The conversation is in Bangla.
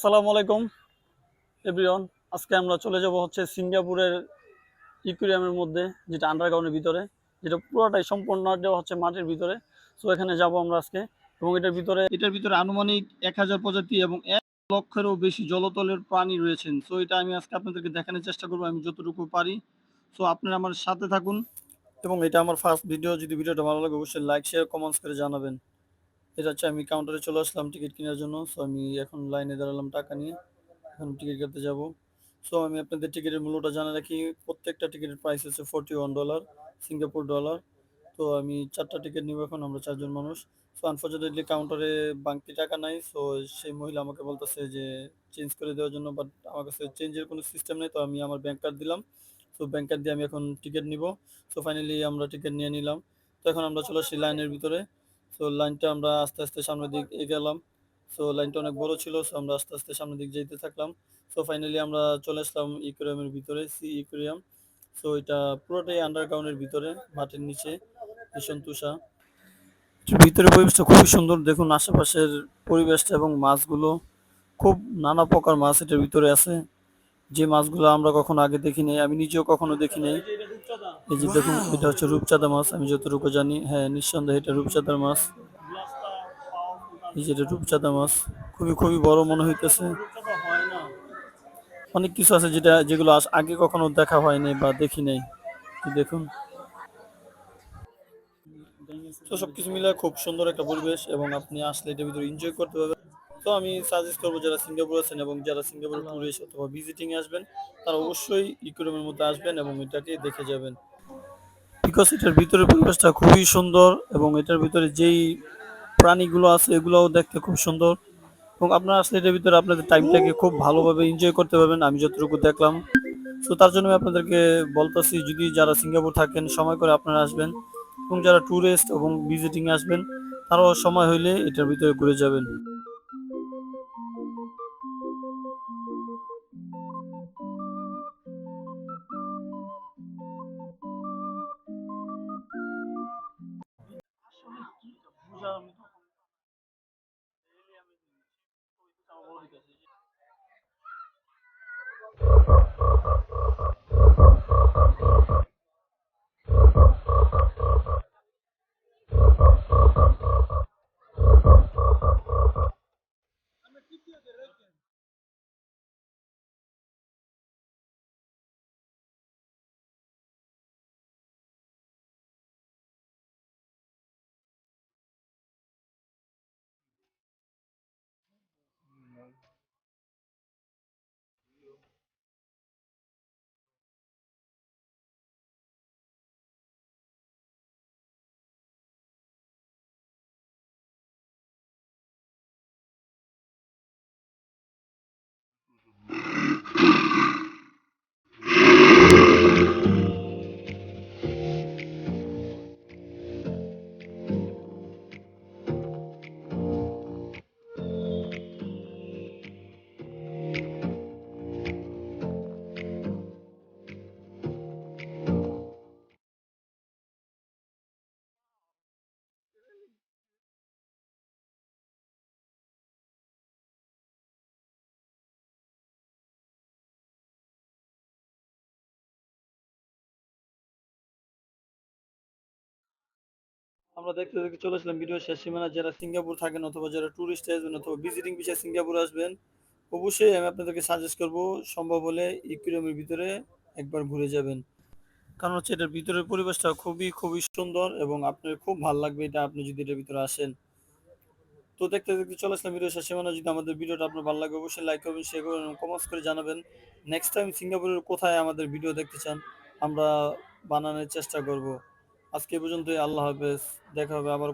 আসসালামু আলাইকুম এভরিওয়ান। আজকে আমরা চলে যাব হচ্ছে সিঙ্গাপুরের ইকুরিয়ামের মধ্যে, যেটা আন্ডারগ্রাউন্ডের ভিতরে, যেটা পুরোটাই সম্পূর্ণ হচ্ছে মাটির ভিতরে। সো এখানে যাব আমরা আজকে, এবং এটার ভিতরে আনুমানিক 1000 প্রজাতি এবং 1 লক্ষেরও বেশি জলতলের প্রাণী রয়েছেন। সো এটা আমি আজকে আপনাদেরকে দেখানোর চেষ্টা করবো আমি যতটুকু পারি। সো আপনারা আমার সাথে থাকুন, এবং এটা আমার ফার্স্ট ভিডিও। যদি ভিডিওটা ভালো লাগে অবশ্যই লাইক শেয়ার কমেন্টস করে জানাবেন। এটা হচ্ছে আমি কাউন্টারে চলে আসলাম টিকিট কেনার জন্য। সো আমি এখন লাইনে দাঁড়ালাম টাকা নিয়ে, এখন টিকিট কাটতে যাব। সো আমি আপনাদের টিকিটের মূল্যটা জানা রাখি। প্রত্যেকটা টিকিটের প্রাইস হচ্ছে $41 সিঙ্গাপুর ডলার। তো আমি 4টা টিকিট নিব, এখন আমরা 4জন মানুষ। সো আনফরচুনেটলি কাউন্টারে বাংতি টাকা নাই। সো সেই মহিলা আমাকে বলতেছে যে চেঞ্জ করে দেওয়ার জন্য, বাট আমার কাছে চেঞ্জের কোনো সিস্টেম নেই। তো আমি আমার ব্যাংক কার্ড দিলাম। সো ব্যাংক কার্ড দিয়ে আমি এখন টিকিট নিব। সো ফাইনালি আমরা টিকিট নিয়ে নিলাম। তো এখন আমরা চলে আসি লাইনের ভিতরে। সো লাইনটা আমরা আস্তে আস্তে সামনের দিক এগেলাম। সো লাইনটা অনেক বড় ছিল, সো আমরা আস্তে আস্তে সামনের দিক যেতে থাকলাম। সো ফাইনালি আমরা চলে আসলাম ইকুরিয়ামের ভিতরে, সি ইকুরিয়াম। সো এটা পুরোটাই আন্ডারগ্রাউন্ডের ভিতরে, মাটির নিচে, ভীষণ তুষা। ভিতরে পরিবেশটা খুবই সুন্দর, দেখুন আশেপাশের পরিবেশটা এবং মাছগুলো, খুব নানা প্রকার মাছ এটার ভিতরে আছে, যে মাছগুলো আমরা কখনো আগে দেখি নাই, আমি নিজেও কখনো দেখি নাই। এই যে দেখুন, এটা হচ্ছে রূপচাঁদা মাছ, আমি যতটুকু জানি। হ্যাঁ, নিঃসন্দেহে এটা রূপচাঁদার মাছ। এই যে এটা রূপচাঁদা মাছ, খুবই খুবই বড় মনে হইতেছে। অনেক কিছু আছে যেগুলো আগে কখনো দেখা হয়নি বা দেখি নাই। দেখুন, তো সবকিছু মিলে খুব সুন্দর একটা পরিবেশ, এবং আপনি আসলে এটার ভিতরে এনজয় করতে পারবেন। তো আমি সাজেস্ট করবো যারা সিঙ্গাপুর আছেন এবং যারা সিঙ্গাপুর ট্যুরিস্ট অথবা ভিজিটিং এ আসবেন, তারা অবশ্যই ইকোনমির মধ্যে আসবেন এবং এটাকে দেখে যাবেন। বিকজ এটার ভিতরে পরিবেশটা খুবই সুন্দর, এবং এটার ভিতরে যেই প্রাণীগুলো আছে এগুলোও দেখতে খুব সুন্দর, এবং আপনারা আসলে এটার ভিতরে আপনাদের টাইমটাকে খুব ভালোভাবে এনজয় করতে পারবেন, আমি যতটুকু দেখলাম। তো তার জন্য আমি আপনাদেরকে বলতেছি, যদি যারা সিঙ্গাপুর থাকেন সময় করে আপনারা আসবেন, এবং যারা ট্যুরিস্ট এবং ভিজিটিং আসবেন তারাও সময় হইলে এটার ভিতরে ঘুরে যাবেন। আমরা দেখতে দেখতে চলে আসলাম ভিডিও শেষ সীমানা। যারা সিঙ্গাপুর থাকেন অথবা যারা ট্যুরিস্ট আসবেন অথবা ভিজিটিং বিষয়ে সিঙ্গাপুর আসবেন, অবশ্যই আমি আপনাদেরকে সাজেস্ট করব সম্ভব হলে ইকুরিয়ামের ভিতরে একবার ঘুরে যাবেন। কারণ হচ্ছে এটার ভিতরের পরিবেশটা খুবই খুবই সুন্দর, এবং আপনার খুব ভালো লাগবে এটা আপনি যদি এটার ভিতরে আসেন। তো দেখতে দেখতে চলে আসলাম ভিডিও শেষ সীমানা। যদি আমাদের ভিডিওটা আপনার ভালো লাগে অবশ্যই লাইক করবেন, শেয়ার করবেন এবং কমেন্টস করে জানাবেন নেক্সট টাইম সিঙ্গাপুরের কোথায় আমাদের ভিডিও দেখতে চান, আমরা বানানোর চেষ্টা করব। আজকে এই পর্যন্তই, আল্লাহ হাফেজ, দেখা হবে আবার।